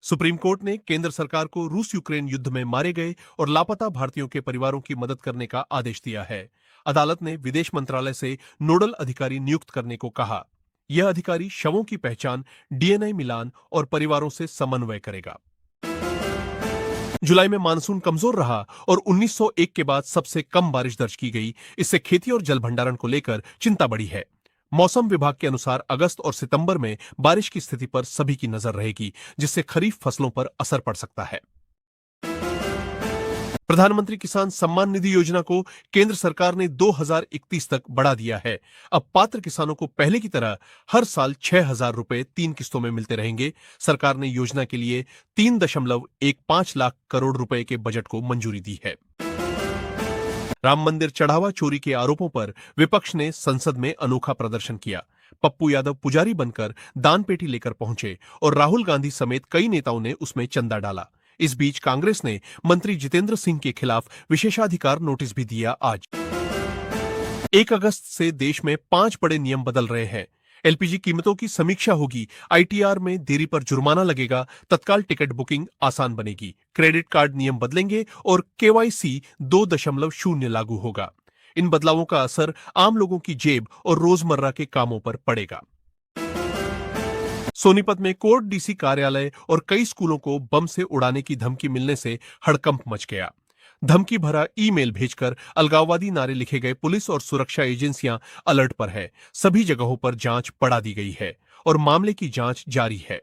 Supreme court ने केंद्र सरकार को रूस यूक्रेन युद्ध में मारे गए और लापता भारतीयों के परिवारों की मदद करने का आदेश दिया है। अदालत ने विदेश मंत्रालय से नोडल अधिकारी नियुक्त करने को कहा। यह अधिकारी शवों की पहचान, डीएनए मिलान और परिवारों से समन्वय करेगा। जुलाई में मानसून कमजोर रहा और 1901 के बाद सबसे कम बारिश दर्ज की गई। इससे खेती और जल भंडारण को लेकर चिंता बढ़ी है। मौसम विभाग के अनुसार अगस्त और सितंबर में बारिश की स्थिति पर सभी की नजर रहेगी, जिससे खरीफ फसलों पर असर पड़ सकता है। प्रधानमंत्री किसान सम्मान निधि योजना को केंद्र सरकार ने 2031 तक बढ़ा दिया है। अब पात्र किसानों को पहले की तरह हर साल 6,000 रुपए 3 किस्तों में मिलते रहेंगे। सरकार ने योजना के लिए 3.15 लाख करोड़ रुपए के बजट को मंजूरी दी है। राम मंदिर चढ़ावा चोरी के आरोपों पर विपक्ष ने संसद में अनोखा प्रदर्शन किया। पप्पू यादव पुजारी बनकर दान पेटी लेकर पहुंचे और राहुल गांधी समेत कई नेताओं ने उसमें चंदा डाला। इस बीच कांग्रेस ने मंत्री जितेंद्र सिंह के खिलाफ विशेषाधिकार नोटिस भी दिया। आज 1 अगस्त से देश में 5 बड़े नियम बदल रहे हैं। एलपीजी कीमतों की समीक्षा होगी, आईटीआर में देरी पर जुर्माना लगेगा, तत्काल टिकट बुकिंग आसान बनेगी, क्रेडिट कार्ड नियम बदलेंगे और केवाईसी 2.0 लागू होगा। इन बदलावों का असर आम लोगों की जेब और रोजमर्रा के कामों पर पड़ेगा। सोनीपत में कोर्ट डीसी कार्यालय और कई स्कूलों को बम से उड़ाने की धमकी मिलने से हड़कंप मच गया। धमकी भरा ईमेल भेजकर अलगाववादी नारे लिखे गए पुलिस और सुरक्षा एजेंसियां अलर्ट पर है। सभी जगहों पर जांच बढ़ा दी गई है और मामले की जांच जारी है।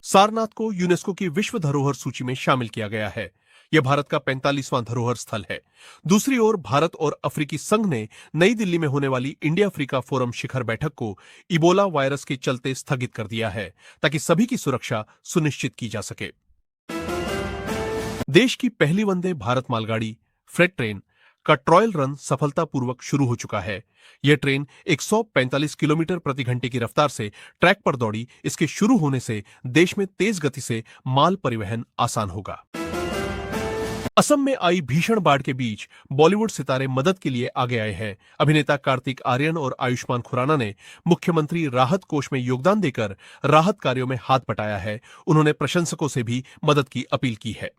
सारनाथ को यूनेस्को की विश्व धरोहर सूची में शामिल किया गया है। यह भारत का 45वां धरोहर स्थल है। दूसरी ओर भारत और अफ्रीकी संघ ने नई दिल्ली में होने वाली इंडिया अफ्रीका फोरम शिखर बैठक को इबोला वायरस के चलते स्थगित कर दिया है, ताकि सभी की सुरक्षा सुनिश्चित की जा सके। देश की पहली वंदे भारत मालगाड़ी फ्रेट ट्रेन का ट्रायल रन सफलतापूर्वक शुरू हो चुका है। यह ट्रेन 145 किलोमीटर प्रति घंटे की रफ्तार से ट्रैक पर दौड़ी। इसके शुरू होने से देश में तेज गति से माल परिवहन आसान होगा। असम में आई भीषण बाढ़ के बीच बॉलीवुड सितारे मदद के लिए आगे आए हैं। अभिनेता कार्तिक आर्यन और आयुष्मान खुराना ने मुख्यमंत्री राहत कोष में योगदान देकर राहत कार्यों में हाथ बटाया है। उन्होंने प्रशंसकों से भी मदद की अपील की है।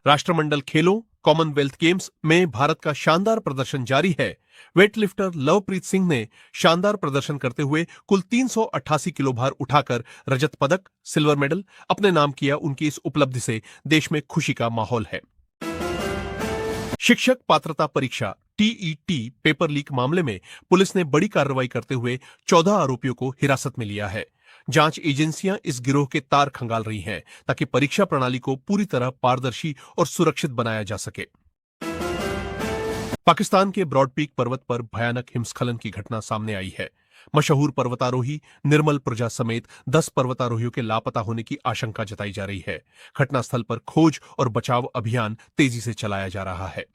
राष्ट्रमंडल खेलों कॉमनवेल्थ गेम्स में भारत का शानदार प्रदर्शन जारी है। वेटलिफ्टर लवप्रीत सिंह ने शानदार प्रदर्शन करते हुए कुल 388 किलो भार उठाकर रजत पदक, सिल्वर मेडल अपने नाम किया। उनकी इस उपलब्धि से देश में खुशी का माहौल है। शिक्षक पात्रता परीक्षा टीईटी पेपर लीक मामले में पुलिस ने बड़ी कार्रवाई करते हुए 14 आरोपियों को हिरासत में लिया है। जांच एजेंसियां इस गिरोह के तार खंगाल रही हैं, ताकि परीक्षा प्रणाली को पूरी तरह पारदर्शी और सुरक्षित बनाया जा सके। पाकिस्तान के ब्रॉड पीक पर्वत पर भयानक हिमस्खलन की घटना सामने आई है। मशहूर पर्वतारोही निर्मल प्रजा समेत 10 पर्वतारोहियों के लापता होने की आशंका जताई जा रही है। घटनास्थल पर खोज और बचाव अभियान तेजी से चलाया जा रहा है।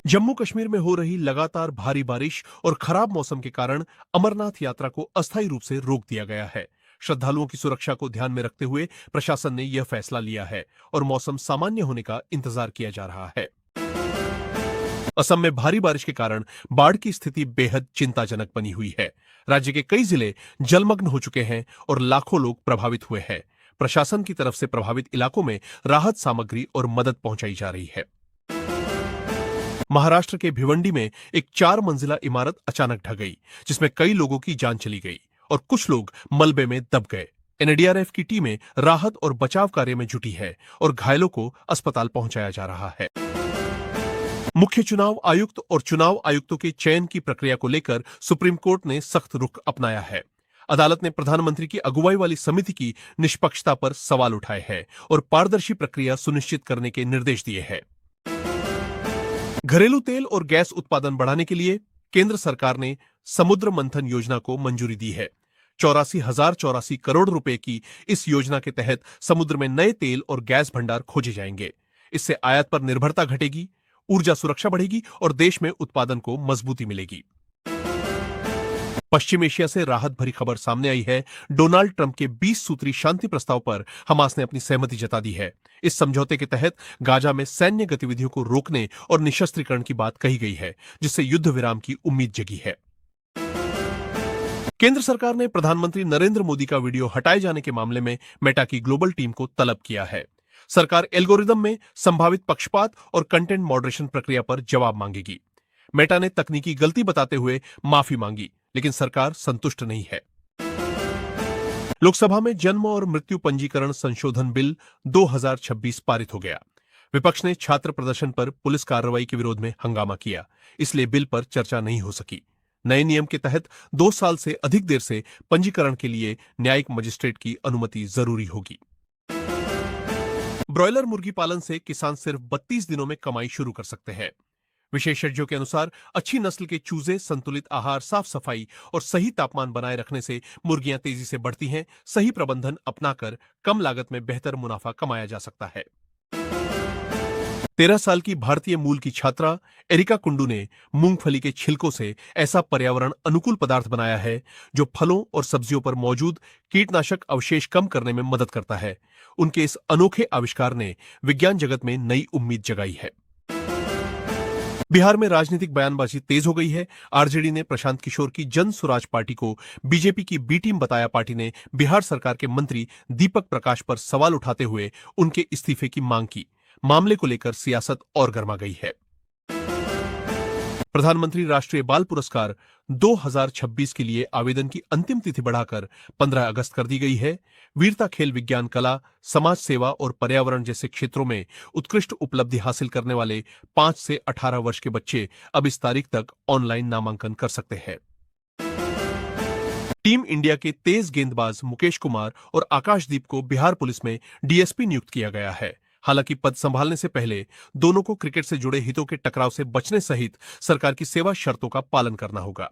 जम्मू कश्मीर में हो रही लगातार भारी बारिश और खराब मौसम के कारण अमरनाथ यात्रा को अस्थायी रूप से रोक दिया गया है। श्रद्धालुओं की सुरक्षा को ध्यान में रखते हुए प्रशासन ने यह फैसला लिया है और मौसम सामान्य होने का इंतजार किया जा रहा है। असम में भारी बारिश के कारण बाढ़ की स्थिति बेहद चिंताजनक बनी हुई है। राज्य के कई जिले जलमग्न हो चुके हैं और लाखों लोग प्रभावित हुए हैं। प्रशासन की तरफ से प्रभावित इलाकों में राहत सामग्री और मदद पहुंचाई जा रही है। महाराष्ट्र के भिवंडी में एक 4 मंजिला इमारत अचानक ढह गई, जिसमें कई लोगों की जान चली गई और कुछ लोग मलबे में दब गए। एनडीआरएफ की टीमें राहत और बचाव कार्य में जुटी है और घायलों को अस्पताल पहुंचाया जा रहा है। मुख्य चुनाव आयुक्त और चुनाव आयुक्तों के चयन की प्रक्रिया को लेकर सुप्रीम कोर्ट ने सख्त रुख अपनाया है। अदालत ने प्रधानमंत्री की अगुवाई वाली समिति की निष्पक्षता पर सवाल उठाए हैं और पारदर्शी प्रक्रिया सुनिश्चित करने के निर्देश दिए हैं। घरेलू तेल और गैस उत्पादन बढ़ाने के लिए केंद्र सरकार ने समुद्र मंथन योजना को मंजूरी दी है। 84,084 करोड़ रुपए की इस योजना के तहत समुद्र में नए तेल और गैस भंडार खोजे जाएंगे। इससे आयात पर निर्भरता घटेगी, ऊर्जा सुरक्षा बढ़ेगी और देश में उत्पादन को मजबूती मिलेगी। पश्चिम एशिया से राहत भरी खबर सामने आई है। डोनाल्ड ट्रंप के 20 सूत्री शांति प्रस्ताव पर हमास ने अपनी सहमति जता दी है। इस समझौते के तहत गाजा में सैन्य गतिविधियों को रोकने और निशस्त्रीकरण की बात कही गई है, जिससे युद्ध विराम की उम्मीद जगी है। केंद्र सरकार ने प्रधानमंत्री नरेंद्र मोदी का वीडियो हटाए जाने के मामले में मेटा की ग्लोबल टीम को तलब किया है। सरकार एल्गोरिदम में संभावित पक्षपात और कंटेंट मॉडरेशन प्रक्रिया पर जवाब मांगेगी। मेटा ने तकनीकी गलती बताते हुए माफी मांगी, लेकिन सरकार संतुष्ट नहीं है। लोकसभा में जन्म और मृत्यु पंजीकरण संशोधन बिल 2026 पारित हो गया। विपक्ष ने छात्र प्रदर्शन पर पुलिस कार्रवाई के विरोध में हंगामा किया, इसलिए बिल पर चर्चा नहीं हो सकी। नए नियम के तहत 2 साल से अधिक देर से पंजीकरण के लिए न्यायिक मजिस्ट्रेट की अनुमति जरूरी होगी। ब्रॉयलर मुर्गी पालन से किसान सिर्फ 32 दिनों में कमाई शुरू कर सकते हैं। विशेषज्ञों के अनुसार अच्छी नस्ल के चूजे, संतुलित आहार, साफ सफाई और सही तापमान बनाए रखने से मुर्गियां तेजी से बढ़ती हैं। सही प्रबंधन अपनाकर कम लागत में बेहतर मुनाफा कमाया जा सकता है। 13 साल की भारतीय मूल की छात्रा एरिका कुंडू ने मूंगफली के छिलकों से ऐसा पर्यावरण अनुकूल पदार्थ बनाया है जो फलों और सब्जियों पर मौजूद कीटनाशक अवशेष कम करने में मदद करता है। उनके इस अनोखे आविष्कार ने विज्ञान जगत में नई उम्मीद जगाई है। बिहार में राजनीतिक बयानबाजी तेज हो गई है। आरजेडी ने प्रशांत किशोर की जन सुराज पार्टी को बीजेपी की बी टीम बताया। पार्टी ने बिहार सरकार के मंत्री दीपक प्रकाश पर सवाल उठाते हुए उनके इस्तीफे की मांग की। मामले को लेकर सियासत और गर्मा गई है। प्रधानमंत्री राष्ट्रीय बाल पुरस्कार 2026 के लिए आवेदन की अंतिम तिथि बढ़ाकर 15 अगस्त कर दी गई है। वीरता, खेल, विज्ञान, कला, समाज सेवा और पर्यावरण जैसे क्षेत्रों में उत्कृष्ट उपलब्धि हासिल करने वाले 5 से 18 वर्ष के बच्चे अब इस तारीख तक ऑनलाइन नामांकन कर सकते हैं। टीम इंडिया के तेज गेंदबाज मुकेश कुमार और आकाशदीप को बिहार पुलिस में डीएसपी नियुक्त किया गया है। हालांकि पद संभालने से पहले दोनों को क्रिकेट से जुड़े हितों के टकराव से बचने सहित सरकार की सेवा शर्तों का पालन करना होगा।